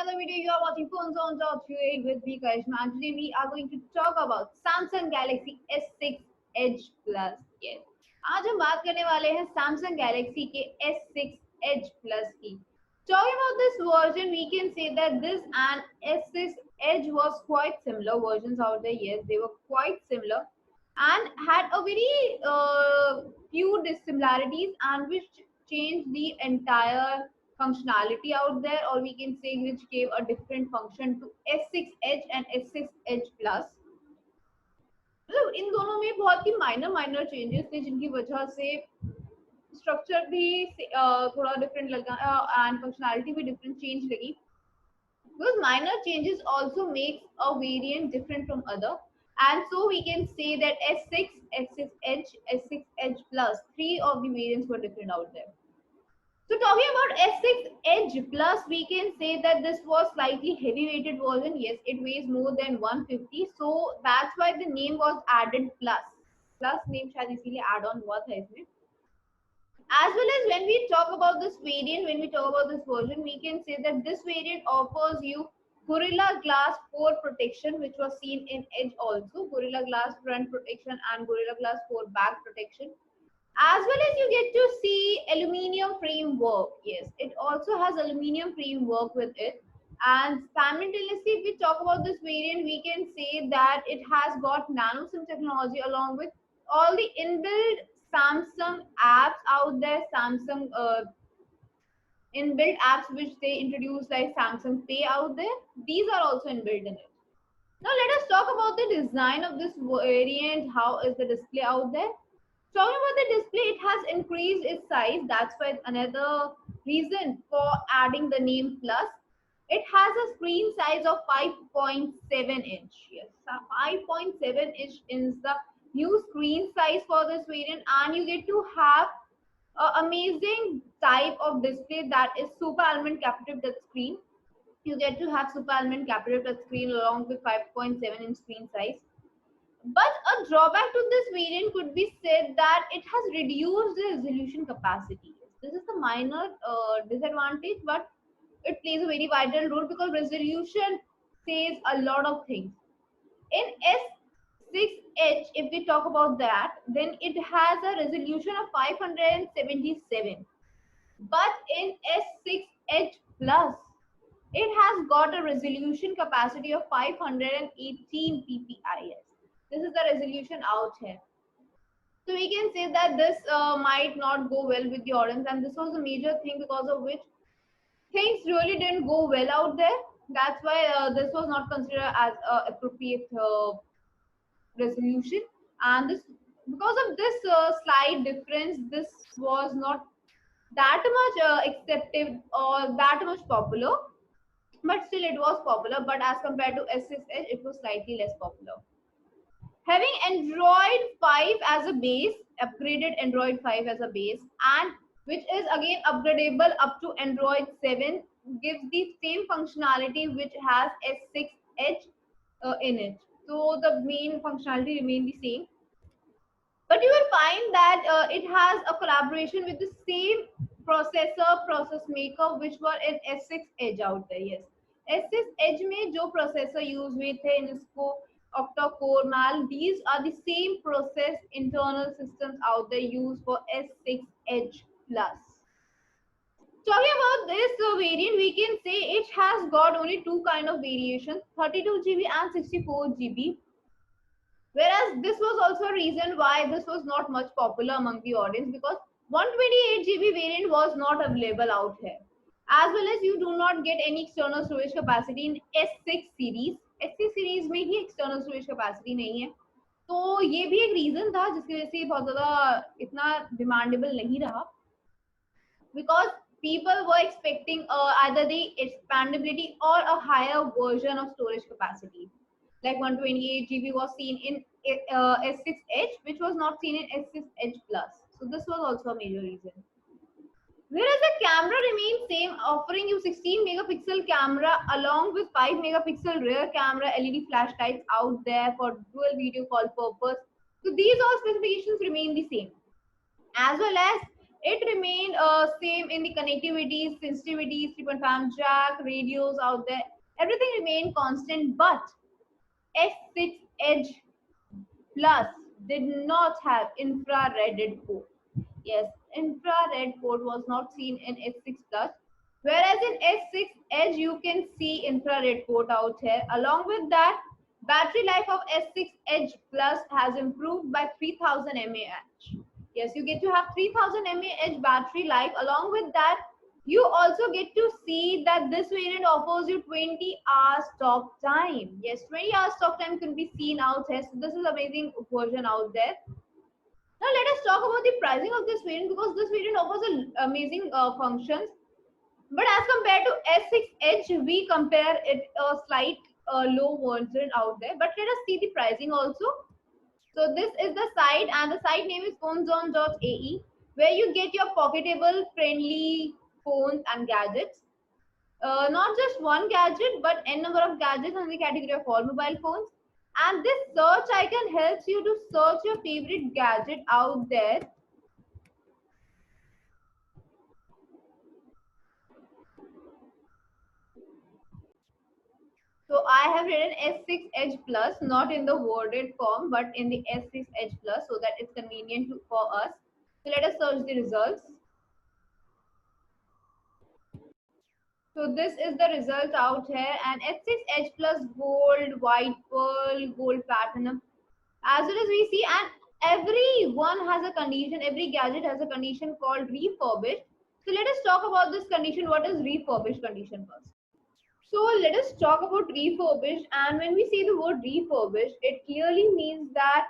another video. You are watching Phones on Top 38 with me, Karishma. And today we are going to talk about Samsung Galaxy S6 Edge Plus. Yes. आज हम बात करने वाले हैं Samsung Galaxy के S6 Edge Plus की. Talking about this version, we can say that this and S6 Edge was quite similar versions out there. Yes, they were quite similar and had a very few dissimilarities and which changed the entire functionality out there, or we can say which gave a different function to S6 Edge and S6 Edge Plus. मतलब इन दोनों में बहुत ही minor changes थे जिनकी वजह से structure भी थोड़ा डिफरेंट लगा एंड फंक्शनैलिटी भी डिफरेंट चेंज लगी. Those minor changes also makes a variant different from other, and so we can say that S6, S6 Edge, S6 Edge Plus, three of the variants were different out there. So talking about S6 Edge Plus, we can say that this was slightly heavy weighted version. Yes, it weighs more than 150, so that's why the name was added Plus. Plus name शायद इसीलिए add on हुआ था इसमें. As well as when we talk about this variant, when we talk about this version, we can say that this variant offers you Gorilla Glass 4 protection, which was seen in Edge also, Gorilla Glass front protection and Gorilla Glass 4 back protection. As well as you get to see aluminium framework. Yes, it also has aluminium framework with it. And simultaneously, if we talk about this variant, we can say that it has got nano SIM technology along with all the inbuilt Samsung apps out there, Samsung inbuilt apps which they introduced like Samsung Pay out there. These are also inbuilt in it. Now let us talk about the design of this variant. How is the display out there? Talking about the display, it has increased its size. That's why another reason for adding the name Plus. It has a screen size of 5.7 inch. Yes, 5.7 inch is the new screen size for this variant, and you get to have an amazing type of display that is super element captive touch screen. You get to have super element captive touch screen along with 5.7 inch screen size. But a drawback to this variant could be said that it has reduced the resolution capacity. This is the minor disadvantage, but it plays a very vital role because resolution says a lot of things. In S6 Edge, if we talk about that, then it has a resolution of 577. But in S6 Edge Plus, it has got a resolution capacity of 518 ppi. This is the resolution out here. So we can say that this might not go well with the audience, and this was a major thing because of which things really didn't go well out there. That's why this was not considered as appropriate resolution, and this because of this slight difference, this was not that much accepted or that much popular, but still it was popular. But as compared to S6 Edge, it was slightly less popular. Having Android 5 as a base, upgraded Android 5 as a base, and which is again upgradable up to Android 7, gives the same functionality which has S6 Edge in it. So the main functionality remain the same. But you will find that it has a collaboration with the same process maker which were in S6 Edge out there. Yes, S6 Edge में जो processor use हुए थे जिसको octa-core mal, these are the same process internal systems out there used for S6 Edge Plus. Talking about this variant, we can say it has got only two kind of variations, 32 GB and 64 GB. Whereas this was also a reason why this was not much popular among the audience, because 128 GB variant was not available out here. As well as you do not get any external storage capacity in S6 series. S6 series में ही external storage capacity नहीं है. तो ये भी एक reason था जिसकी वजह से बहुत ज़्यादा इतना demandable नहीं रहा. Because people were expecting either the expandability or a higher version of storage capacity. Like 128 GB was seen in S6 Edge, which was not seen in S6 Edge Plus. So this was also a major reason. Whereas the camera remains same, offering you 16 megapixel camera along with 5 megapixel rear camera, LED flash lights out there for dual video call purpose. So these all specifications remain the same. As well as It remained same in the connectivity, sensitivity, 3.5 jack, radios out there. Everything remained constant, but S6 Edge Plus did not have infrared port. Yes, infrared port was not seen in S6 Plus. Whereas in S6 Edge, you can see infrared port out here. Along with that, battery life of S6 Edge Plus has improved by 3000 mAh. Yes, you get to have 3000 mAh battery life. Along with that, you also get to see that this variant offers you 20 hours talk time. Yes, 20 hours talk time can be seen out here. So this is amazing version out there. Now let us talk about the pricing of this variant, because this variant offers amazing functions. But as compared to S6 Edge, we compare it a slight low version out there. But let us see the pricing also. So this is the site, and the site name is phonezone.ae, where you get your pocketable, friendly phones and gadgets. Not just one gadget, but n number of gadgets in the category of all mobile phones. And this search icon helps you to search your favorite gadget out there. So I have written S6 Edge Plus, not in the worded form, but in the S6 Edge Plus, so that it's convenient for us. So let us search the results. So this is the result out here, and S6 Edge Plus Gold, White Pearl, Gold Platinum. As well as we see, and every one has a condition, every gadget has a condition called refurbished. So let us talk about this condition. What is refurbished condition first? So let us talk about refurbished. And when we say the word refurbished, it clearly means that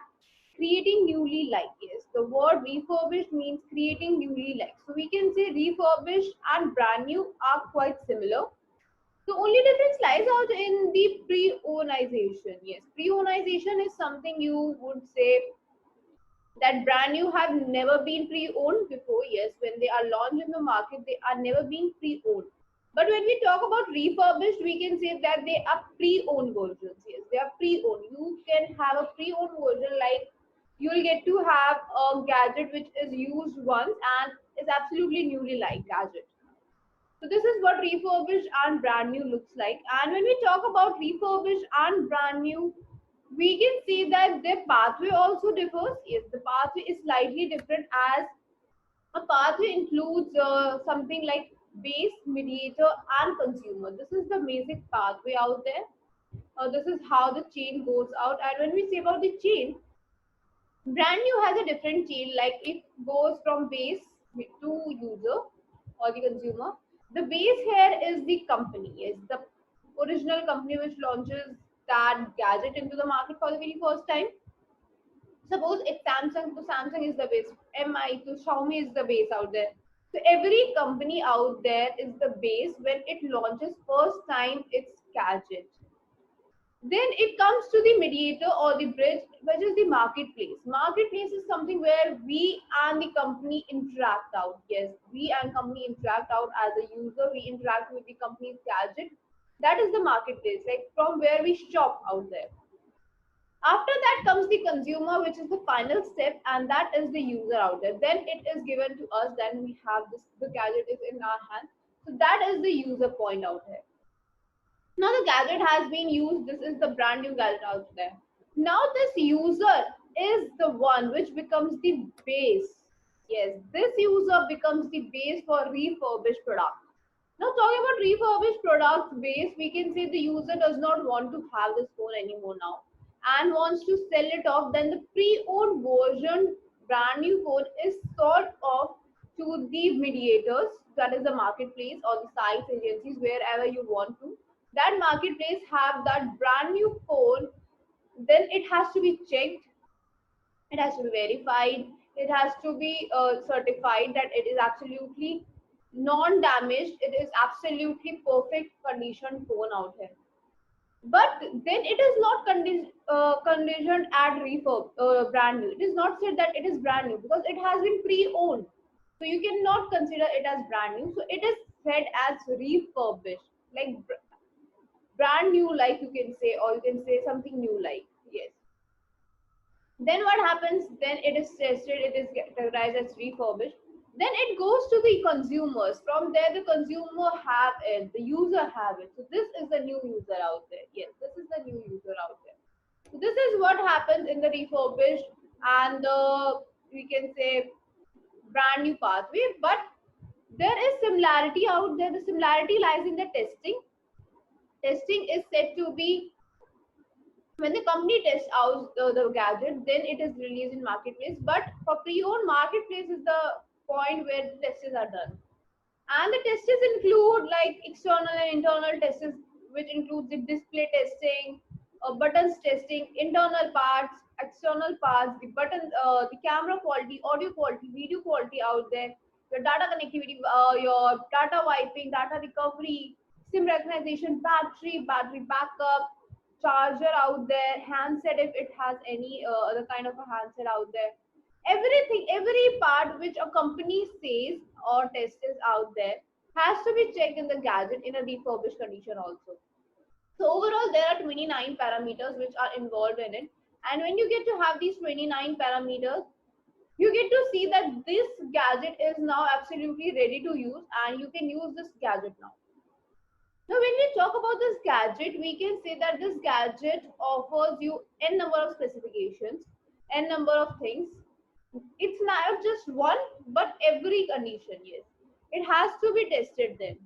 creating newly like. Yes, the word refurbished means creating newly like. So we can say refurbished and brand new are quite similar. The only difference lies out in the pre-ownization. Yes, pre-ownization is something you would say that brand new have never been pre-owned before. Yes, when they are launched in the market, they are never been pre-owned. But when we talk about refurbished, we can say that they are pre-owned versions. Yes, they are pre-owned. You can have a pre-owned version, like you'll get to have a gadget which is used once and is absolutely newly like gadget. So this is what refurbished and brand new looks like. And when we talk about refurbished and brand new, we can see that their pathway also differs. Yes, the pathway is slightly different, as a pathway includes something like base, mediator, and consumer. This is the basic pathway out there. This is how the chain goes out. And when we say about the chain, brand new has a different chain, like it goes from base to user or the consumer. The base here is the company, is the original company which launches that gadget into the market for the very first time. Suppose it's Samsung, so Samsung is the base. Mi, so Xiaomi is the base out there. So every company out there is the base when it launches first time its gadget. Then it comes to the mediator or the bridge, which is the marketplace. Marketplace is something where we and the company interact out. Yes, we and company interact out as a user. We interact with the company's gadget. That is the marketplace, like from where we shop out there. After that comes the consumer, which is the final step, and that is the user out there. Then it is given to us. Then we have this. The gadget is in our hand. So that is the user point out here. Now the gadget has been used. This is the brand new gadget out there. Now this user is the one which becomes the base. Yes, this user becomes the base for refurbished product. Now talking about refurbished products base, we can say the user does not want to have this phone anymore now and wants to sell it off. Then the pre-owned version brand new phone is sold off to the mediators, that is the marketplace or the sites, agencies, wherever you want to. That marketplace have that brand new phone. Then it has to be checked, it has to be verified, it has to be certified that it is absolutely non-damaged, it is absolutely perfect condition phone out here. But then it is not conditioned at refurb brand new. It is not said that it is brand new because it has been pre-owned, so you cannot consider it as brand new. So it is said as refurbished, like brand new, like you can say, or you can say something new like. Yes. Then what happens? Then it is tested, it is categorized as refurbished. Then it goes to the consumers. From there, the consumer have it, the user have it. So this is the new user out there. Yes, this is the new user out there. So this is what happens in the refurbished and the, we can say, brand new pathway. But there is similarity out there. The similarity lies in the testing. Testing is said to be when the company tests out the gadget, then it is released in marketplace. But for pre-owned, marketplace is the point where the tests are done. And the tests include like external and internal tests, which includes the display testing, buttons testing, internal parts, external parts, the button, the camera quality, audio quality, video quality out there, your data connectivity, your data wiping, data recovery, SIM recognition, battery backup, charger out there, handset if it has any other kind of a handset out there. Everything, every part which a company says or tests out there has to be checked in the gadget in a refurbished condition also. So overall, there are 29 parameters which are involved in it. And when you get to have these 29 parameters, you get to see that this gadget is now absolutely ready to use and you can use this gadget now. Now, when we talk about this gadget, we can say that this gadget offers you n number of specifications, n number of things. It's not just one, but every condition, yes. It has to be tested then.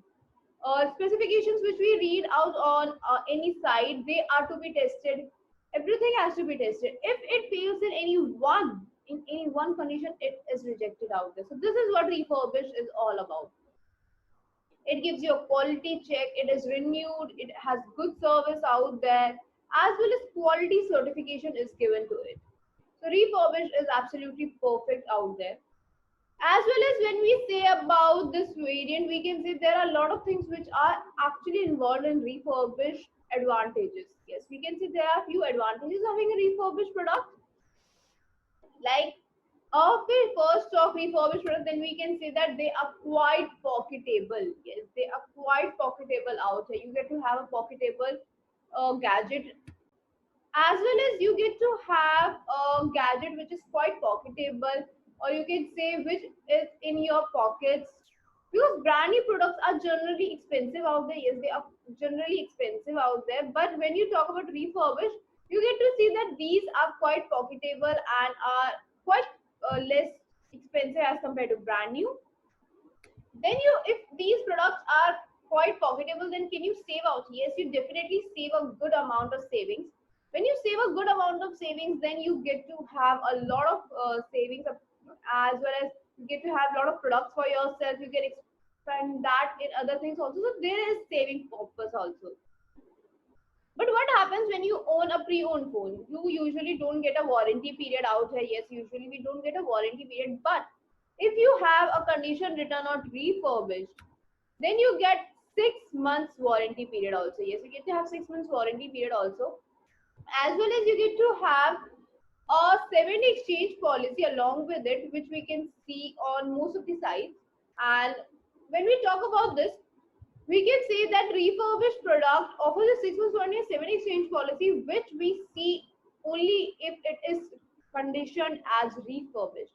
Specifications which we read out on any site, they are to be tested. Everything has to be tested. If it fails in any one condition, it is rejected out there. So this is what refurbished is all about. It gives you a quality check, it is renewed, it has good service out there, as well as quality certification is given to it. So refurbished is absolutely perfect out there. As well as when we say about this variant, we can say there are a lot of things which are actually involved in refurbished advantages. Yes, we can say there are few advantages of having a refurbished product. Like okay, first of refurbished product, then we can say that they are quite pocketable. Yes, they are quite pocketable out here. You get to have a pocketable gadget, as well as you get to have a gadget which is quite pocketable, or you can say which is in your pockets. Because brand new products are generally expensive out there. Yes, they are generally expensive out there. But when you talk about refurbished, you get to see that these are quite pocketable and are quite less expensive as compared to brand new. Then you, if these products are quite pocketable, then can you save out? Yes, you definitely save a good amount of savings. When you save a good amount of savings, then you get to have a lot of savings, as well as you get to have a lot of products for yourself. You can expand that in other things also. So there is saving purpose also. But what happens when you own a pre-owned phone? You usually don't get a warranty period out here. Yes, usually we don't get a warranty period. But if you have a condition return or refurbished, then you get 6 months warranty period also. Yes, you get to have 6 months warranty period also. As well as you get to have a 7-day exchange policy along with it, which we can see on most of the sites. And when we talk about this, we can say that refurbished product offers a 6 months warranty and 7 exchange policy, which we see only if it is conditioned as refurbished.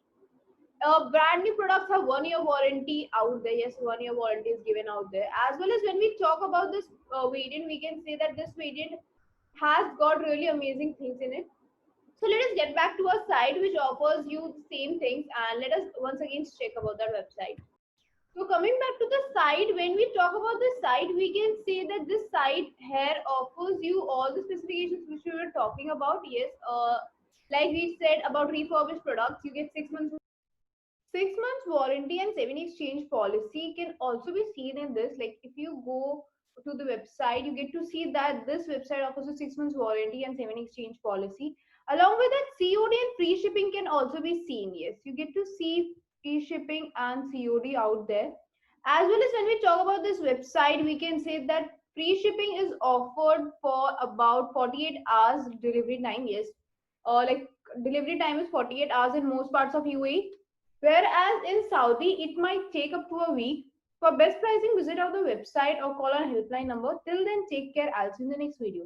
Brand new products have 1 year warranty out there. Yes, 1 year warranty is given out there. As well as when we talk about this variant, we can say that this variant has got really amazing things in it. So let us get back to a site which offers you the same things, and let us once again check about that website. So coming back to the site, when we talk about this site, we can say that this site here offers you all the specifications which we were talking about. Yes, like we said about refurbished products, you get 6 months. 6 months warranty and 7 exchange policy can also be seen in this. Like if you go to the website, you get to see that this website offers a 6 months warranty and 7 exchange policy. Along with that, COD and free shipping can also be seen. Yes, you get to see free shipping and COD out there. As well as when we talk about this website, we can say that free shipping is offered for about 48 hours delivery time. Yes, like delivery time is 48 hours in most parts of UAE. Whereas in Saudi, it might take up to a week. For best pricing, visit out the website or call our helpline number. Till then, take care. I'll see you in the next video.